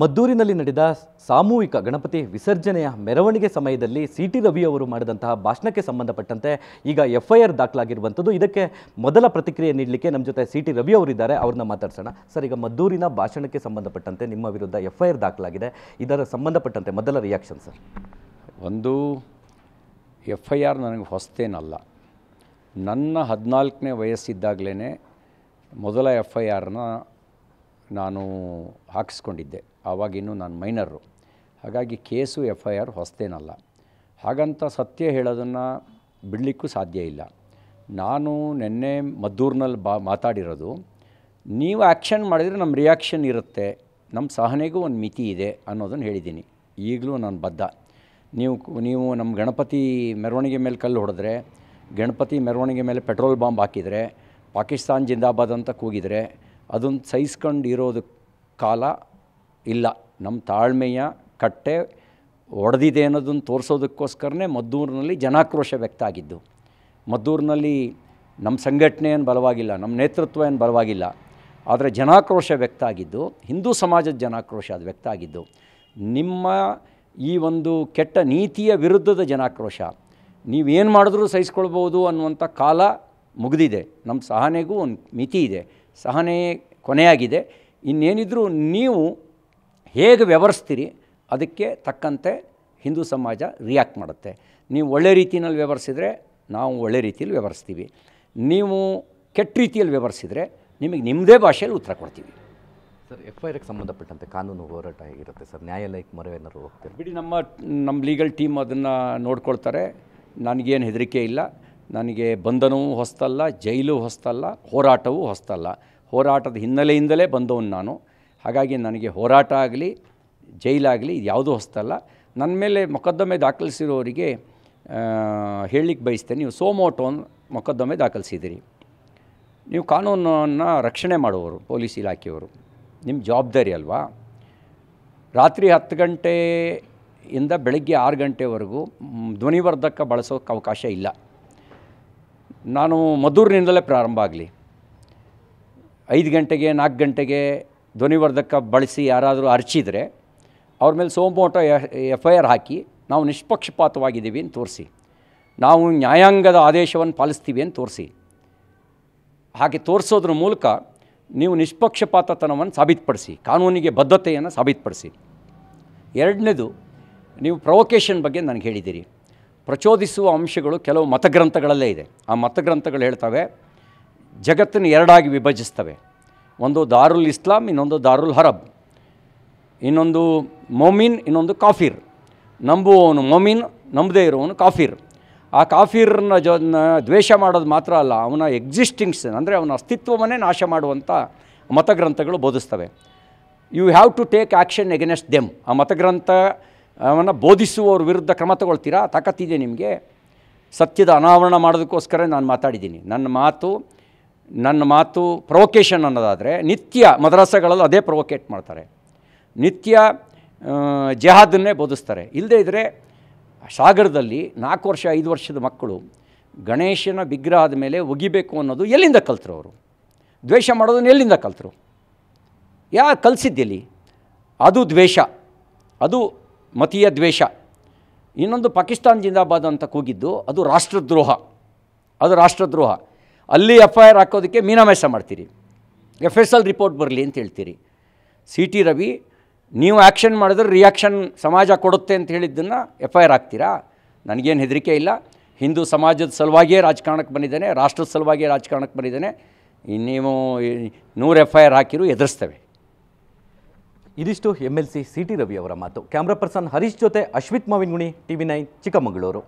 ಮದ್ದೂರಿನಲ್ಲಿ ನಡೆದ ಸಾಮೂಹಿಕ ಗಣಪತಿ ವಿಸರ್ಜನೆಯ ಮೆರವಣಿಗೆ ಸಮಯದಲ್ಲಿ ಸಿ.ಟಿ. ರವಿ ಅವರು ಮಾಡಿದಂತಹ ಭಾಷಣಕ್ಕೆ ಸಂಬಂಧಪಟ್ಟಂತೆ ಈಗ ಎಫ್ಐಆರ್ ದಾಖಲಾಗಿರುವಂಥದ್ದು. ಇದಕ್ಕೆ ಮೊದಲ ಪ್ರತಿಕ್ರಿಯೆ ನೀಡಲಿಕ್ಕೆ ನಮ್ಮ ಜೊತೆ ಸಿ.ಟಿ. ರವಿ ಅವರಿದ್ದಾರೆ, ಅವ್ರನ್ನ ಮಾತಾಡ್ಸೋಣ. ಸರ್, ಈಗ ಮದ್ದೂರಿನ ಭಾಷಣಕ್ಕೆ ಸಂಬಂಧಪಟ್ಟಂತೆ ನಿಮ್ಮ ವಿರುದ್ಧ ಎಫ್ಐಆರ್ ದಾಖಲಾಗಿದೆ. ಇದರ ಸಂಬಂಧಪಟ್ಟಂತೆ ಮೊದಲ ರಿಯಾಕ್ಷನ್ ಸರ್? ಒಂದು ಎಫ್ಐಆರ್ ನನಗೆ ಹೊಸತೇನಲ್ಲ. ನನ್ನ 14ನೇ ವಯಸ್ಸಿದ್ದಾಗಲೇ ಮೊದಲ ಎಫ್ಐಆರ್ನ ನಾನು ಹಾಕಿಸ್ಕೊಂಡಿದ್ದೆ. ಆವಾಗಿನ್ನೂ ನಾನು ಮೈನರು, ಹಾಗಾಗಿ ಕೇಸು ಎಫ್ಐಆರ್ ಹೊಸತೇನಲ್ಲ. ಹಾಗಂತ ಸತ್ಯ ಹೇಳೋದನ್ನು ಬಿಡಲಿಕ್ಕೂ ಸಾಧ್ಯ ಇಲ್ಲ. ನಾನು ನಿನ್ನೆ ಮದ್ದೂರಿನಲ್ಲಿ ಮಾತಾಡಿರೋದು, ನೀವು ಆ್ಯಕ್ಷನ್ ಮಾಡಿದರೆ ನಮ್ಮ ರಿಯಾಕ್ಷನ್ ಇರುತ್ತೆ, ನಮ್ಮ ಸಹನೆಗೂ ಒಂದು ಮಿತಿ ಇದೆ ಅನ್ನೋದನ್ನು ಹೇಳಿದ್ದೀನಿ. ಈಗಲೂ ನಾನು ಬದ್ಧ. ನೀವು ನಮ್ಮ ಗಣಪತಿ ಮೆರವಣಿಗೆ ಮೇಲೆ ಕಲ್ಲು ಹೊಡೆದ್ರೆ, ಗಣಪತಿ ಮೆರವಣಿಗೆ ಮೇಲೆ ಪೆಟ್ರೋಲ್ ಬಾಂಬ್ ಹಾಕಿದರೆ, ಪಾಕಿಸ್ತಾನ್ ಜಿಂದಾಬಾದ್ ಅಂತ ಕೂಗಿದರೆ ಅದನ್ನು ಸಹಿಸ್ಕೊಂಡು ಇರೋದು ಕಾಲ ಇಲ್ಲ. ನಮ್ಮ ತಾಳ್ಮೆಯ ಕಟ್ಟೆ ಒಡೆದಿದೆ ಅನ್ನೋದನ್ನು ತೋರಿಸೋದಕ್ಕೋಸ್ಕರನೇ ಮದ್ದೂರಿನಲ್ಲಿ ಜನಾಕ್ರೋಶ ವ್ಯಕ್ತ ಆಗಿದ್ದು. ಮದ್ದೂರಿನಲ್ಲಿ ನಮ್ಮ ಸಂಘಟನೆ ಏನು ಬಲವಾಗಿಲ್ಲ, ನಮ್ಮ ನೇತೃತ್ವ ಏನು ಬಲವಾಗಿಲ್ಲ, ಆದರೆ ಜನಾಕ್ರೋಶ ವ್ಯಕ್ತ ಆಗಿದ್ದು ಹಿಂದೂ ಸಮಾಜದ ಜನಾಕ್ರೋಶ ಅದು ವ್ಯಕ್ತ ಆಗಿದ್ದು. ನಿಮ್ಮ ಈ ಒಂದು ಕೆಟ್ಟ ನೀತಿಯ ವಿರುದ್ಧದ ಜನಾಕ್ರೋಶ. ನೀವೇನು ಮಾಡಿದ್ರೂ ಸಹಿಸ್ಕೊಳ್ಬೋದು ಅನ್ನುವಂಥ ಕಾಲ ಮುಗಿದಿದೆ. ನಮ್ಮ ಸಹನೆಗೂ ಒಂದು ಮಿತಿ ಇದೆ, ಸಹನೆ ಕೊನೆಯಾಗಿದೆ. ಇನ್ನೇನಿದ್ರೂ ನೀವು ಹೇಗೆ ವ್ಯವಹರಿಸ್ತೀರಿ ಅದಕ್ಕೆ ತಕ್ಕಂತೆ ಹಿಂದೂ ಸಮಾಜ ರಿಯಾಕ್ಟ್ ಮಾಡುತ್ತೆ. ನೀವು ಒಳ್ಳೆ ರೀತಿಯಲ್ಲಿ ವ್ಯವಹರಿಸಿದರೆ ನಾವು ಒಳ್ಳೆ ರೀತಿಯಲ್ಲಿ ವ್ಯವಹರಿಸ್ತೀವಿ, ನೀವು ಕೆಟ್ಟ ರೀತಿಯಲ್ಲಿ ವ್ಯವಹರಿಸಿದರೆ ನಿಮಗೆ ನಿಮ್ಮದೇ ಭಾಷೆಯಲ್ಲಿ ಉತ್ತರ ಕೊಡ್ತೀವಿ. ಸರ್, ಎಫ್ಐಆರ್ಗೆ ಸಂಬಂಧಪಟ್ಟಂತೆ ಕಾನೂನು ಹೋರಾಟ ಹೇಗಿರುತ್ತೆ ಸರ್? ನ್ಯಾಯಾಲಯಕ್ಕೆ ಮೊರೆ ಏನಾದ್ರು ಹೋಗ್ತಾರೆ? ಬಿಡಿ, ನಮ್ಮ ಲೀಗಲ್ ಟೀಮ್ ಅದನ್ನು ನೋಡ್ಕೊಳ್ತಾರೆ. ನನಗೇನು ಹೆದರಿಕೆ ಇಲ್ಲ. ನನಗೆ ಬಂಧನವೂ ಹೊಸ್ತಲ್ಲ, ಜೈಲು ಹೊಸ್ತಲ್ಲ, ಹೋರಾಟವೂ ಹೊಸ್ತಲ್ಲ. ಹೋರಾಟದ ಹಿನ್ನೆಲೆಯಿಂದಲೇ ಬಂದವನು ನಾನು. ಹಾಗಾಗಿ ನನಗೆ ಹೋರಾಟ ಆಗಲಿ ಜೈಲಾಗಲಿ ಇದು ಯಾವುದೂ ಹೊಸ್ತಲ್ಲ. ನನ್ನ ಮೇಲೆ ಮೊಕದ್ದಮೆ ದಾಖಲಿಸಿರೋರಿಗೆ ಹೇಳಲಿಕ್ಕೆ ಬಯಸ್ತೇನೆ, ನೀವು ಸೋಮೋಟೋ ಮೊಕದ್ದಮೆ ದಾಖಲಿಸಿದ್ದೀರಿ. ನೀವು ಕಾನೂನನ್ನು ರಕ್ಷಣೆ ಮಾಡುವವರು, ಪೊಲೀಸ್ ಇಲಾಖೆಯವರು, ನಿಮ್ಮ ಜವಾಬ್ದಾರಿ ಅಲ್ವಾ? ರಾತ್ರಿ 10 ಗಂಟೆಯಿಂದ ಬೆಳಗ್ಗೆ 6 ಗಂಟೆವರೆಗೂ ಧ್ವನಿವರ್ಧಕ ಬಳಸೋಕ್ಕೆ ಅವಕಾಶ ಇಲ್ಲ. ನಾನು ಮದ್ದೂರಿನಿಂದಲೇ ಪ್ರಾರಂಭ ಆಗಲಿ, 5 ಗಂಟೆಗೆ 4 ಗಂಟೆಗೆ ಧ್ವನಿವರ್ಧಕ ಬಳಸಿ ಯಾರಾದರೂ ಅರ್ಚಿದರೆ ಅವ್ರ ಮೇಲೆ ಸೋಮೋಟೋ ಎಫ್ಐಆರ್ ಹಾಕಿ ನಾವು ನಿಷ್ಪಕ್ಷಪಾತವಾಗಿದ್ದೀವಿ ಅಂತ ತೋರಿಸಿ, ನಾವು ನ್ಯಾಯಾಂಗದ ಆದೇಶವನ್ನು ಪಾಲಿಸ್ತೀವಿ ಅಂತ ತೋರಿಸಿ. ಹಾಗೆ ತೋರಿಸೋದ್ರ ಮೂಲಕ ನೀವು ನಿಷ್ಪಕ್ಷಪಾತತನವನ್ನು ಸಾಬೀತುಪಡಿಸಿ, ಕಾನೂನಿಗೆ ಬದ್ಧತೆಯನ್ನು ಸಾಬೀತುಪಡಿಸಿ. ಎರಡನೇದು, ನೀವು ಪ್ರೊವೊಕೇಷನ್ ಬಗ್ಗೆ ನನಗೆ ಹೇಳಿದ್ದೀರಿ. ಪ್ರಚೋದಿಸುವ ಅಂಶಗಳು ಕೆಲವು ಮತಗ್ರಂಥಗಳಲ್ಲೇ ಇದೆ. ಆ ಮತಗ್ರಂಥಗಳು ಹೇಳ್ತವೆ, ಜಗತ್ತನ್ನು ಎರಡಾಗಿ ವಿಭಜಿಸ್ತವೆ. ಒಂದು ದಾರುಲ್ ಇಸ್ಲಾಂ, ಇನ್ನೊಂದು ದಾರುಲ್ ಹರಬ್. ಇನ್ನೊಂದು ಮೊಮಿನ್, ಇನ್ನೊಂದು ಕಾಫಿರ್. ನಂಬುವವನು ಮೊಮಿನ್, ನಂಬದೇ ಇರುವವನು ಕಾಫಿರ್. ಆ ಕಾಫಿರ್ನ ದ್ವೇಷ ಮಾಡೋದು ಮಾತ್ರ ಅಲ್ಲ, ಅವನ ಎಕ್ಸಿಸ್ಟಿಂಗ್ಸ್ ಅಂದರೆ ಅವನ ಅಸ್ತಿತ್ವವನ್ನೇ ನಾಶ ಮಾಡುವಂಥ ಮತಗ್ರಂಥಗಳು ಬೋಧಿಸ್ತವೆ. You have to take action against them. ಆ ಮತಗ್ರಂಥವನ್ನು ಬೋಧಿಸುವವ್ರ ವಿರುದ್ಧ ಕ್ರಮ ತಗೊಳ್ತೀರಾ? ತಾಕತ್ತಿದೆ ನಿಮಗೆ? ಸತ್ಯದ ಅನಾವರಣ ಮಾಡೋದಕ್ಕೋಸ್ಕರ ನಾನು ಮಾತಾಡಿದ್ದೀನಿ. ನನ್ನ ಮಾತು ಪ್ರೊವೊಕೇಷನ್ ಅನ್ನೋದಾದರೆ, ನಿತ್ಯ ಮದ್ರಸಾಗಳಲ್ಲಿ ಅದೇ ಪ್ರೊವೊಕೇಟ್ ಮಾಡ್ತಾರೆ, ನಿತ್ಯ ಜೆಹಾದನ್ನೇ ಬೋಧಿಸ್ತಾರೆ. ಇಲ್ಲದೇ ಇದ್ದರೆ ಸಾಗರದಲ್ಲಿ 4 ವರ್ಷ 5 ವರ್ಷದ ಮಕ್ಕಳು ಗಣೇಶನ ವಿಗ್ರಹದ ಮೇಲೆ ಒಗಿಬೇಕು ಅನ್ನೋದು ಎಲ್ಲಿಂದ ಕಲ್ತರು? ಅವರು ದ್ವೇಷ ಮಾಡೋದನ್ನು ಎಲ್ಲಿಂದ ಕಲ್ತರು? ಯಾರು ಕಲಿಸಿದ್ದೆಲ್ಲಿ? ಅದು ದ್ವೇಷ, ಅದು ಮತೀಯ ದ್ವೇಷ. ಇನ್ನೊಂದು ಪಾಕಿಸ್ತಾನ್ ಜಿಂದಾಬಾದ್ ಅಂತ ಕೂಗಿದ್ದು ಅದು ರಾಷ್ಟ್ರದ್ರೋಹ, ಅದು ರಾಷ್ಟ್ರದ್ರೋಹ. ಅಲ್ಲಿ ಎಫ್ಐಆರ್ ಹಾಕೋದಕ್ಕೆ ಮೀನಾಮೇಷ ಮಾಡ್ತೀರಿ, FSL ರಿಪೋರ್ಟ್ ಬರಲಿ ಅಂತ ಹೇಳ್ತೀರಿ. ಸಿ.ಟಿ. ರವಿ, ನೀವು ಆ್ಯಕ್ಷನ್ ಮಾಡಿದ್ರೆ ರಿಯಾಕ್ಷನ್ ಸಮಾಜ ಕೊಡುತ್ತೆ ಅಂತ ಹೇಳಿದ್ದನ್ನು ಎಫ್ಐಆರ್ ಹಾಕ್ತೀರಾ? ನನಗೇನು ಹೆದರಿಕೆ ಇಲ್ಲ. ಹಿಂದೂ ಸಮಾಜದ ಸಲುವಾಗಿಯೇ ರಾಜಕಾರಣಕ್ಕೆ ಬಂದಿದ್ದೇನೆ, ರಾಷ್ಟ್ರದ ಸಲುವಾಗಿಯೇ ರಾಜಕಾರಣಕ್ಕೆ ಬಂದಿದ್ದೇನೆ. ನೀವು 100 ಎಫ್ಐಆರ್ ಹಾಕಿರೂ ಎದುರಿಸ್ತೇವೆ. ಇದಿಷ್ಟು MLC ಸಿ.ಟಿ. ರವಿ ಅವರ ಮಾತು. ಕ್ಯಾಮ್ರಾ ಪರ್ಸನ್ ಹರೀಶ್ ಜೊತೆ ಅಶ್ವಿತ್ ಮಾವಿನಗುಣಿ, TV9 ಚಿಕ್ಕಮಗಳೂರು.